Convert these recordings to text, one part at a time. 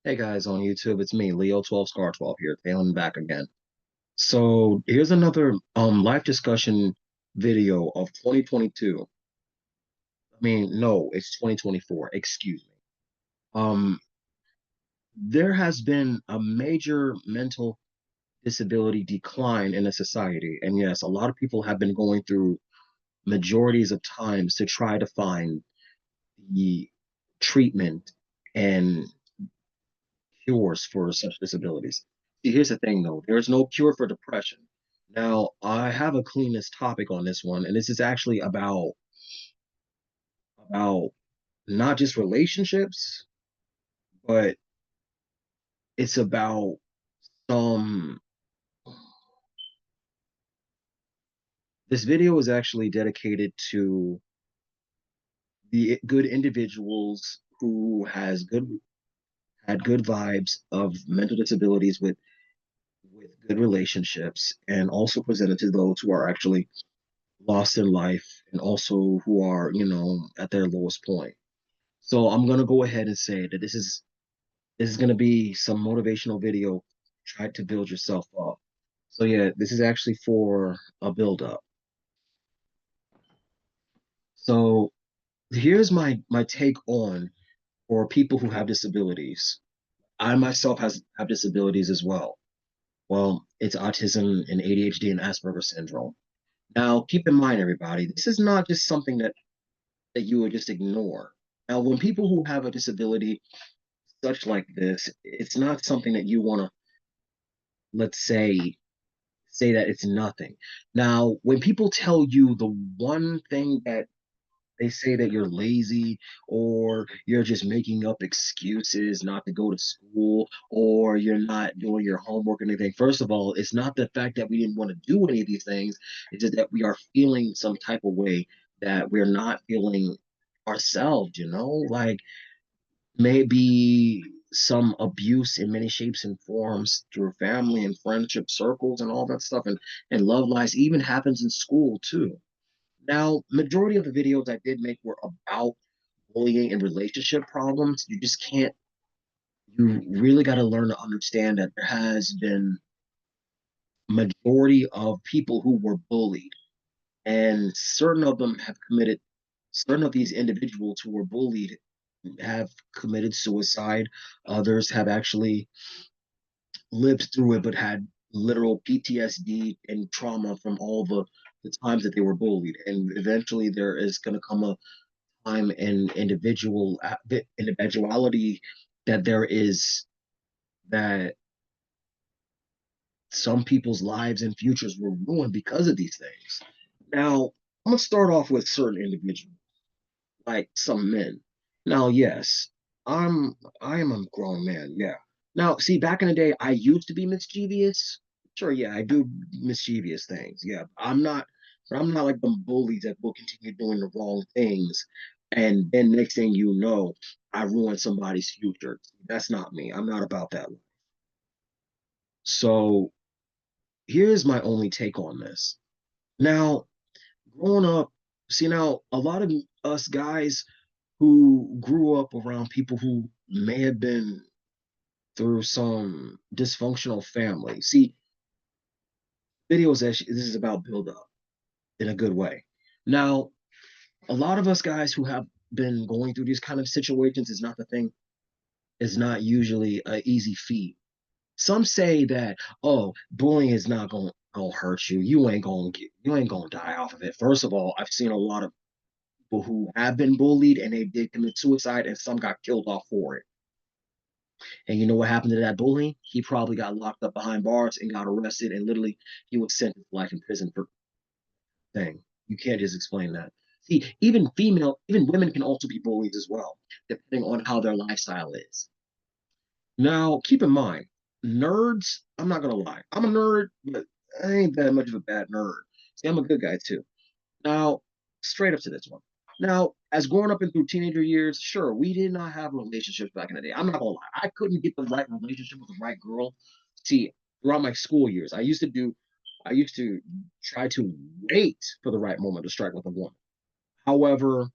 Hey guys on YouTube, it's me, Leo 12 Scar 12 here, failing back again. So here's another life discussion video of 2022. I mean, no, it's 2024, excuse me. Um, there has been a major mental disability decline in a society. And yes, a lot of people have been going through majorities of times to try to find the treatment and cures for such disabilities. See, here's the thing though, there's no cure for depression. Now, I have a cleanest topic on this one, and this is actually about not just relationships, but it's about some this video is actually dedicated to the good individuals who has good had good vibes of mental disabilities with good relationships, and also presented to those who are actually lost in life and also who are, at their lowest point. So I'm gonna go ahead and say that this is gonna be some motivational video. Try to build yourself up. So yeah, this is actually for a build up. So here's my take on for people who have disabilities. I myself have disabilities as well. Well, it's autism and ADHD and Asperger's syndrome. Now, keep in mind, everybody, this is not just something that you would just ignore. Now, when people who have a disability such like this, it's not something that you want to, let's say that it's nothing. Now, when people tell you the one thing that they say that you're lazy or you're just making up excuses not to go to school or you're not doing your homework or anything. First of all, it's not the fact that we didn't want to do any of these things. It's just that we are feeling some type of way that we're not feeling ourselves, like maybe some abuse in many shapes and forms through family and friendship circles and all that stuff and love lies even happens in school too. Now, majority of the videos I did make were about bullying and relationship problems. You really got to learn to understand that there has been majority of people who were bullied, and certain of these individuals who were bullied have committed suicide. Others have actually lived through it, but had literal PTSD and trauma from all the times that they were bullied. And eventually there is going to come a time and individuality that there is that some people's lives and futures were ruined because of these things. Now, I'm gonna start off with certain individuals, like some men. Now, yes, I am a grown man, yeah. Now, see, back in the day, I used to be mischievous. Sure, yeah, I do mischievous things. Yeah, but I'm not like them bullies that will continue doing the wrong things. And then next thing you know, I ruined somebody's future. That's not me. I'm not about that. So here's my only take on this. Now, growing up, see now, a lot of us guys who grew up around people who may have been through some dysfunctional family. See, videos actually, this is about build up in a good way. Now, a lot of us guys who have been going through these kind of situations is not usually an easy feat. Some say that, oh, bullying is not gonna hurt you. You ain't gonna die off of it. First of all, I've seen a lot of people who have been bullied and they did commit suicide and some got killed off for it. And you know what happened to that bully? He probably got locked up behind bars and got arrested, and literally he was sentenced to life in prison for thing. You can't just explain that. See, even women can also be bullied as well, depending on how their lifestyle is. Now, keep in mind, nerds, I'm not gonna lie, I'm a nerd, but I ain't that much of a bad nerd. See, I'm a good guy too. Now, straight up to this one. Now, as growing up and through teenager years, sure, we did not have relationships back in the day. I'm not gonna lie. I couldn't get the right relationship with the right girl. See, throughout my school years, I used to try to wait for the right moment to strike with a woman. However,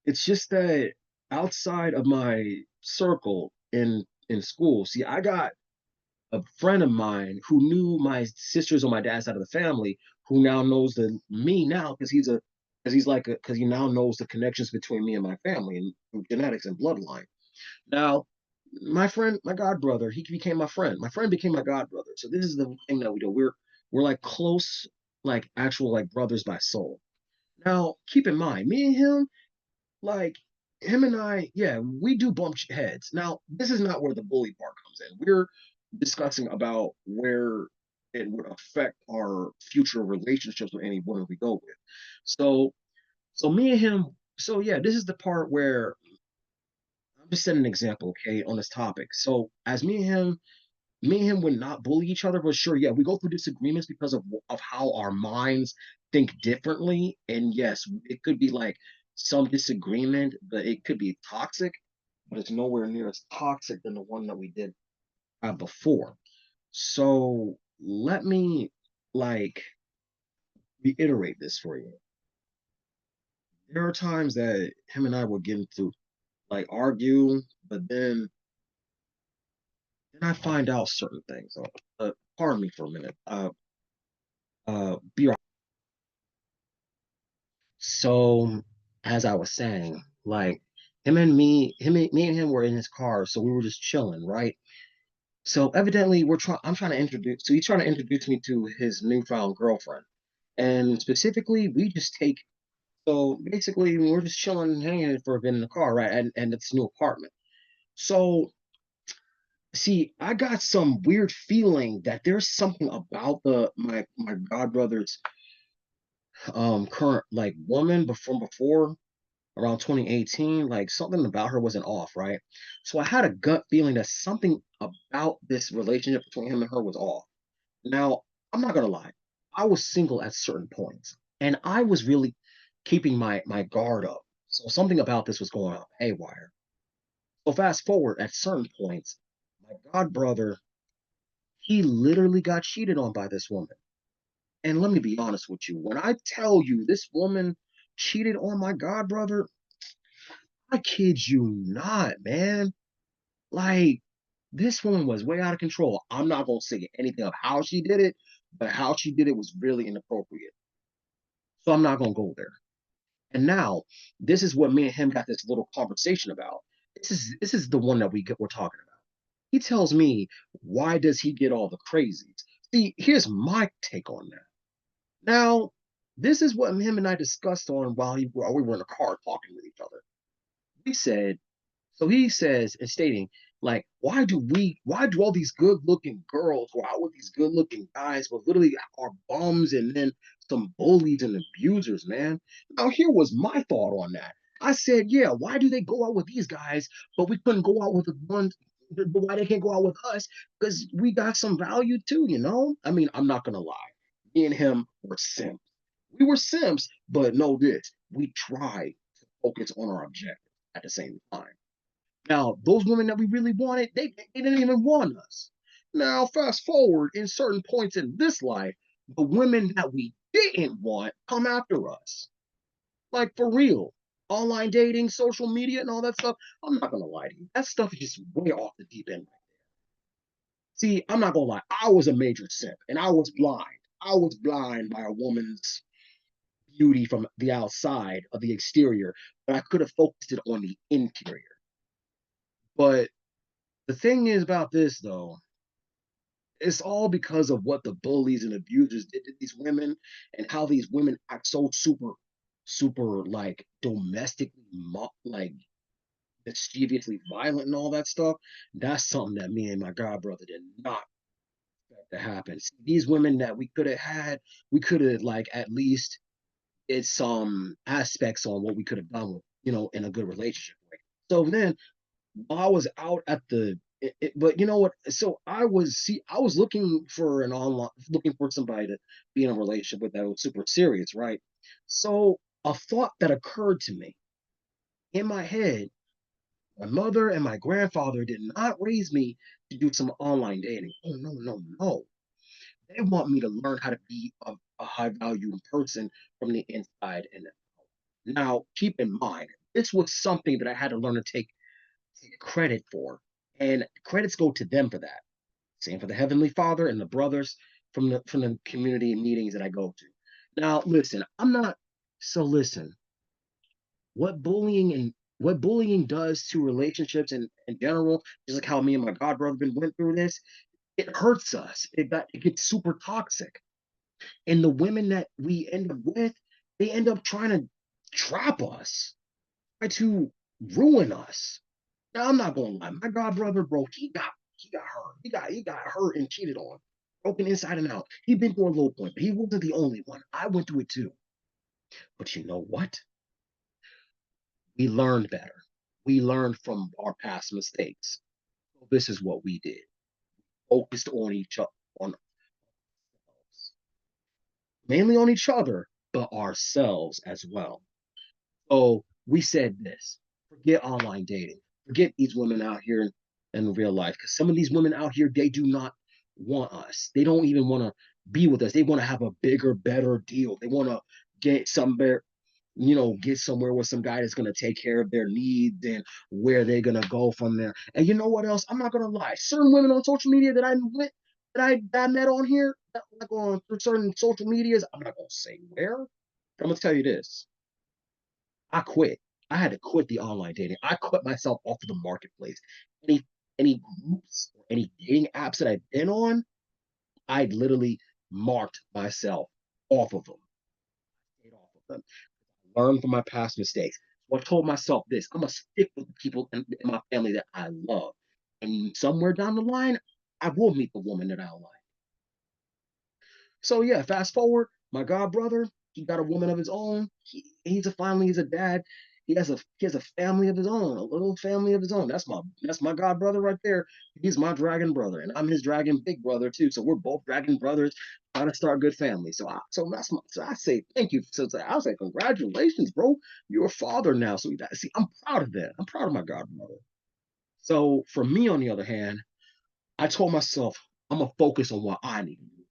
it's just that outside of my circle, in school. See, I got a friend of mine who knew my sisters on my dad's side of the family, who now knows the me now because he's like because he now knows the connections between me and my family and through genetics and bloodline. Now, my friend, my god brother, he became my friend. My friend became my god brother. So this is the thing that we do. We're like close, like actual like brothers by soul. Now, keep in mind, me and him, like him and I, yeah, we do bump heads. Now, this is not where the bully part comes in. We're discussing about where it would affect our future relationships with any woman we go with. So, so me and him, so yeah, this is the part where I'm just setting an example, okay, on this topic. So, as me and him would not bully each other, but sure, yeah, we go through disagreements because of how our minds think differently. And yes, it could be like some disagreement, but it could be toxic, but it's nowhere near as toxic than the one that we did before. So let me like reiterate this for you. There are times that him and I would get into like argue, but then I find out certain things. Pardon me for a minute. Be right. So, as I was saying, like me and him were in his car, so we were just chilling, right? So evidently, I'm trying to introduce. So he's trying to introduce me to his newfound girlfriend, and specifically, we just take. So basically, we're just chilling, hanging for a bit in the car, right? And it's new apartment. So see, I got some weird feeling that there's something about the my godbrother's current like woman before around 2018, like something about her wasn't off, right? So I had a gut feeling that something about this relationship between him and her was off. Now, I'm not gonna lie, I was single at certain points, and I was really keeping my guard up. So something about this was going on haywire. So fast forward at certain points, my god brother, he literally got cheated on by this woman. And let me be honest with you, when I tell you this woman cheated on my god brother, I kid you not, man. Like, this woman was way out of control. I'm not gonna say anything of how she did it, but how she did it was really inappropriate. So I'm not gonna go there. And now, this is what me and him got this little conversation about. This is the one that we're talking about. He tells me, why does he get all the crazies? See, here's my take on that. Now, this is what him and I discussed on while we were in the car talking with each other. We said, so he says and stating, like, why do all these good looking girls go out with these good looking guys, but literally are bums and then some bullies and abusers, man? Now, here was my thought on that. I said, yeah, why do they go out with these guys, but we couldn't go out with the ones, but why they can't go out with us? Because we got some value too, you know? I mean, I'm not going to lie. Me and him were simps. We were simps, but know this, we tried to focus on our objective at the same time. Now, those women that we really wanted, they didn't even want us. Now, fast forward in certain points in this life, the women that we didn't want come after us. Like for real. Online dating, social media, and all that stuff. I'm not gonna lie to you. That stuff is just way off the deep end. See, I'm not gonna lie. I was a major simp and I was blind. I was blind by a woman's beauty from the outside of the exterior, but I could have focused it on the interior. But the thing is about this though, it's all because of what the bullies and abusers did to these women and how these women act so super like domestically like mischievously violent and all that stuff. That's something that me and my god brother did not expect to happen. See, these women that we could have had, we could have like at least did some aspects on what we could have done with, in a good relationship way. So then I was out at but you know what? So I was looking for somebody to be in a relationship with that was super serious, right? So a thought that occurred to me in my head, my mother and my grandfather did not raise me to do some online dating. Oh, no, no, no. They want me to learn how to be a high value person from the inside and out. Now, keep in mind, this was something that I had to learn to take credit for. And credits go to them for that. Same for the Heavenly Father and the brothers from the community meetings that I go to. Now, listen, I'm not so listen, what bullying does to relationships in general, just like how me and my god brother been went through this, it hurts us. It gets super toxic. And the women that we end up with, they end up trying to trap us, try to ruin us. Now I'm not gonna lie, my god brother, bro, he got hurt. He got hurt and cheated on, broken inside and out. He been through a low point, but he wasn't the only one. I went through it too. But you know what? We learned better. We learned from our past mistakes. So this is what we did. Focused on each other, on ourselves. Mainly on each other, but ourselves as well. So we said this: forget online dating, forget these women out here in real life, because some of these women out here, they do not want us. They don't even want to be with us. They want to have a bigger, better deal. They want to get somewhere, get somewhere with some guy that's going to take care of their needs and where they're going to go from there. And you know what else? I'm not going to lie. Certain women on social media that I went, that I met on here, like on through certain social medias, I'm not going to say where. But I'm going to tell you this: I quit. I had to quit the online dating. I quit myself off of the marketplace. Any any groups or any dating apps that I've been on, I literally marked myself off of them. Stayed off of them. Learn from my past mistakes. So I told myself this: I'm gonna stick with the people in my family that I love. And somewhere down the line, I will meet the woman that I like. So yeah, fast forward, my god brother, he got a woman of his own. He's a dad. He has a family of his own, a little family of his own. That's my god brother right there. He's my dragon brother, and I'm his dragon big brother too. So we're both dragon brothers trying to start a good family. So I say thank you. So I say congratulations, bro. You're a father now. So see, I'm proud of that. I'm proud of my god brother. So for me, on the other hand, I told myself I'm gonna focus on what I need to do.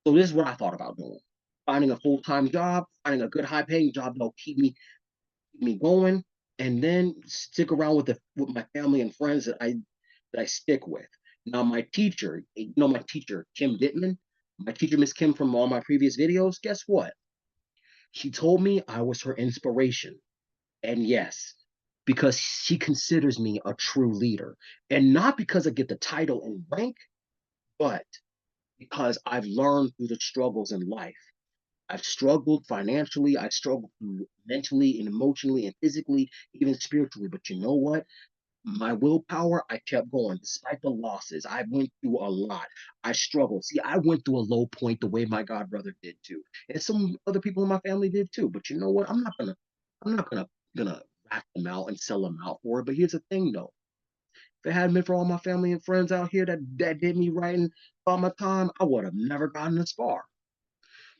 So this is what I thought about doing: finding a full time job, finding a good high paying job that'll keep me going, and then stick around with my family and friends that I stick with. Now my teacher, my teacher Kim Dittman, my teacher Miss Kim from all my previous videos. Guess what? She told me I was her inspiration, and yes, because she considers me a true leader, and not because I get the title and rank, but because I've learned through the struggles in life. I've struggled financially. I've struggled mentally and emotionally and physically, even spiritually. But you know what? My willpower, I kept going despite the losses. I went through a lot. I struggled. See, I went through a low point the way my god brother did too, and some other people in my family did too. But you know what? I'm not gonna rat them out and sell them out for it. But here's the thing, though: if it hadn't been for all my family and friends out here that did me right and all my time, I would have never gotten this far.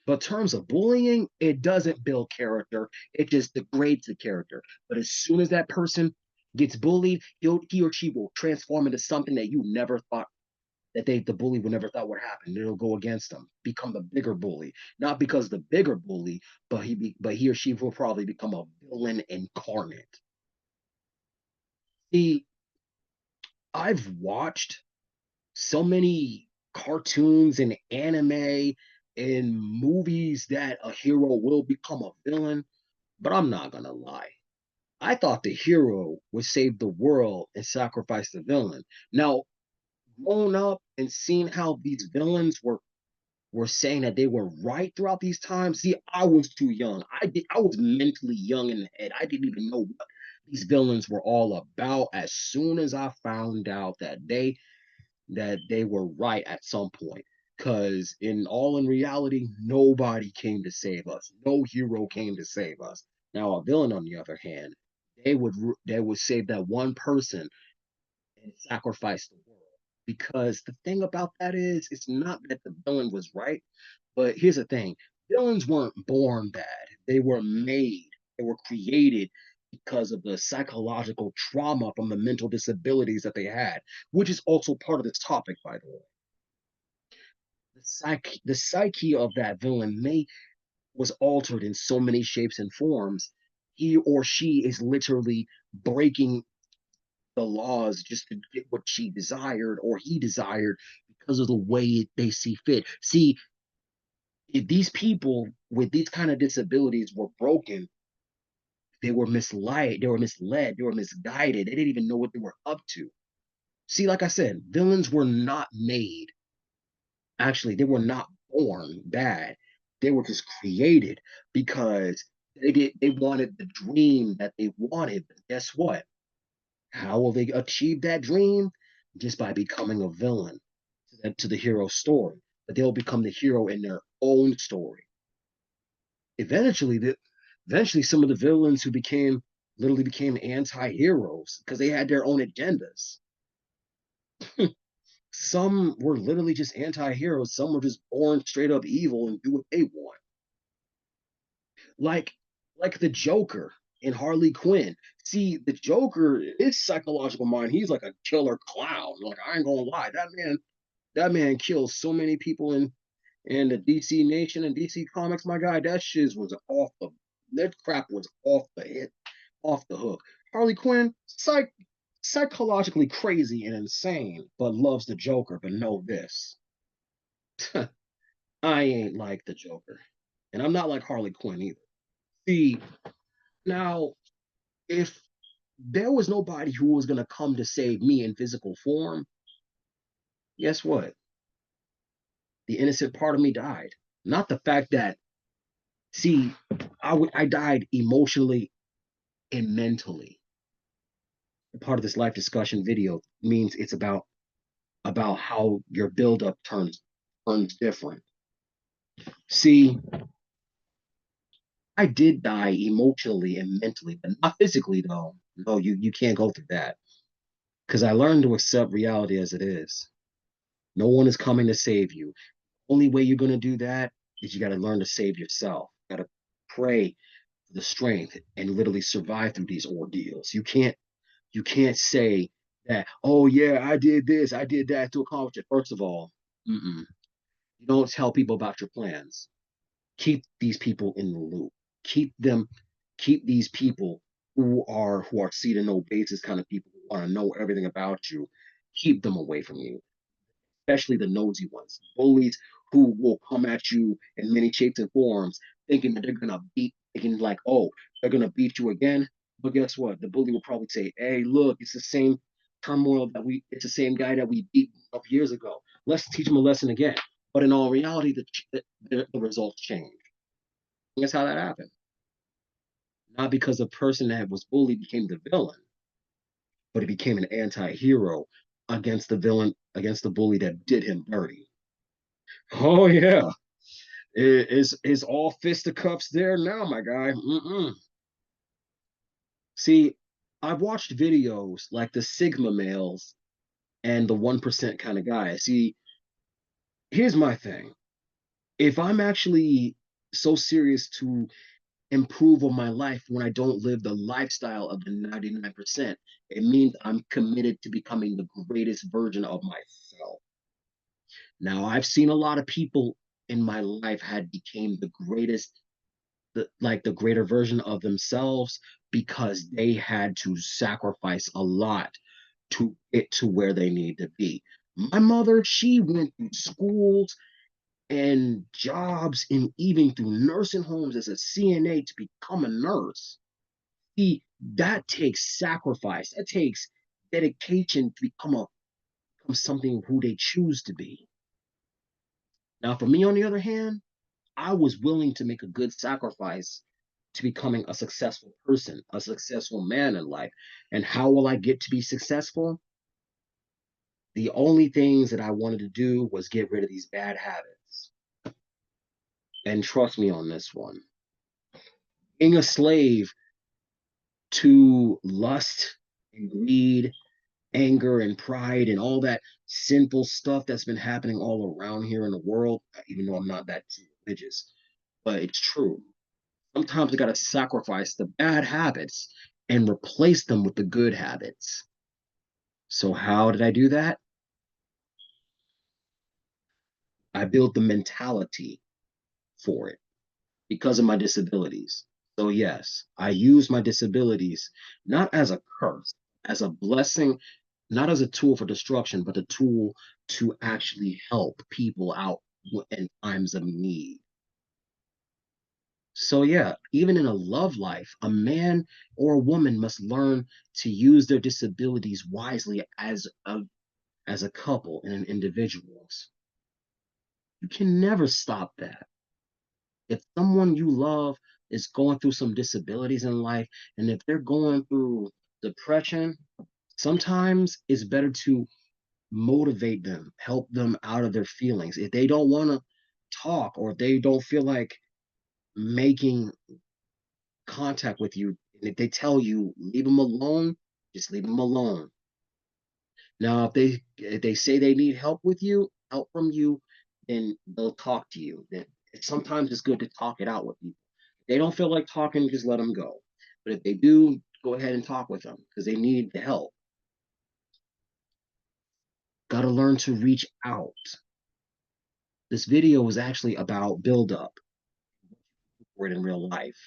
But in terms of bullying, it doesn't build character. It just degrades the character. But as soon as that person gets bullied, he or she will transform into something that you never thought the bully would never thought would happen. It'll go against them, become the bigger bully. Not because the bigger bully, but he or she will probably become a villain incarnate. See, I've watched so many cartoons and anime and movies that a hero will become a villain. But I'm not gonna lie. I thought the hero would save the world and sacrifice the villain. Now, growing up and seeing how these villains were saying that they were right throughout these times. See, I was too young. I was mentally young in the head. I didn't even know what these villains were all about. As soon as I found out that they were right at some point. Because in reality, nobody came to save us. No hero came to save us. Now a villain, on the other hand, they would save that one person and sacrifice the world. Because the thing about that is, it's not that the villain was right, but here's the thing: villains weren't born bad. They were made. They were created because of the psychological trauma from the mental disabilities that they had, which is also part of this topic, by the way. The psyche of that villain may was altered in so many shapes and forms. He or she is literally breaking the laws just to get what she desired or he desired because of the way they see fit. See, if these people with these kind of disabilities were broken, they were misled, they were misguided, they didn't even know what they were up to. See, like I said, villains were not made. Actually, they were not born bad. They were just created because they wanted the dream that they wanted. But guess what? How will they achieve that dream? Just by becoming a villain to the hero story. But they'll become the hero in their own story. Eventually, eventually some of the villains who became literally became anti-heroes because they had their own agendas. Some were literally just anti-heroes. Some were just born straight up evil and do what they want. Like like the Joker in Harley Quinn. See, the Joker, his psychological mind, he's like a killer clown. Like I ain't gonna lie, that man kills so many people in the DC Nation and DC Comics. My guy, that shit was off the that crap was off the hook. Harley Quinn, psychologically crazy and insane, but loves the Joker. But know this, I ain't like the Joker, and I'm not like Harley Quinn either. See, now if there was nobody who was gonna come to save me in physical form, guess what? The innocent part of me died. Not the fact that, see, I died emotionally and mentally. Part of this life discussion video means it's about how your buildup turns different. See, I did die emotionally and mentally, but not physically though. No, you can't go through that because I learned to accept reality as it is. No one is coming to save you. Only way you're gonna do that is you got to learn to save yourself. You got to pray for the strength and literally survive through these ordeals. You can't say that, oh yeah, I did this, I did that to accomplish it. First of all, you don't tell people about your plans. Keep these people in the loop. Keep them, keep these people who are see to no basis kind of people who want to know everything about you. Keep them away from you, especially the nosy ones, bullies who will come at you in many shapes and forms, thinking that they're gonna thinking like, oh, they're gonna beat you again. But guess what? The bully will probably say, hey, look, it's the same turmoil it's the same guy that we beat up years ago. Let's teach him a lesson again. But in all reality, the results change. That's how that happened. Not because the person that was bullied became the villain, but he became an anti-hero against the villain, against the bully that did him dirty. Oh yeah, it's all fisticuffs there now, my guy. See, I've watched videos like the Sigma males and the 1% kind of guy. See, here's my thing. If I'm actually so serious to improve on my life when I don't live the lifestyle of the 99%, it means I'm committed to becoming the greatest version of myself. Now, I've seen a lot of people in my life had became the greatest the greater version of themselves because they had to sacrifice a lot to get to where they need to be. My mother, she went through schools and jobs and even through nursing homes as a CNA to become a nurse. See, that takes sacrifice. That takes dedication to become something who they choose to be. Now, for me, on the other hand, I was willing to make a good sacrifice to becoming a successful person, a successful man in life. And how will I get to be successful? The only things that I wanted to do was get rid of these bad habits. And trust me on this one. Being a slave to lust and greed, anger and pride, and all that sinful stuff that's been happening all around here in the world, even though I'm not that religious, but it's true. Sometimes we got to sacrifice the bad habits and replace them with the good habits. So, how did I do that? I built the mentality for it because of my disabilities. So, yes, I use my disabilities not as a curse. as a blessing, not as a tool for destruction, but a tool to actually help people out in times of need. So yeah, even in a love life, a man or a woman must learn to use their disabilities wisely as a couple and an individuals. You can never stop that. If someone you love is going through some disabilities in life, and if they're going through depression, sometimes it's better to motivate them, help them out of their feelings. If they don't want to talk or if they don't feel like making contact with you, and if they tell you leave them alone, just leave them alone. Now, if they say they need help with you, help from you, then they'll talk to you. Then sometimes it's good to talk it out with people. If they don't feel like talking, just let them go. But if they do, go ahead and talk with them because they need the help. Got to learn to reach out. This video was actually about build up for it in real life.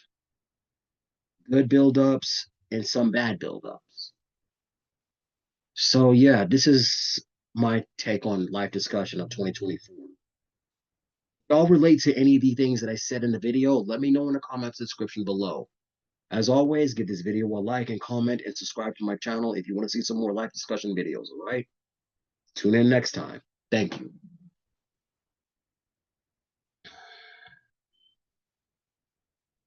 Good build ups and some bad build ups. So yeah, this is my take on life discussion of 2024. Y'all relate to any of the things that I said in the video, let me know in the comments description below. As always, give this video a like and comment and subscribe to my channel if you want to see some more life discussion videos, all right? Tune in next time. Thank you.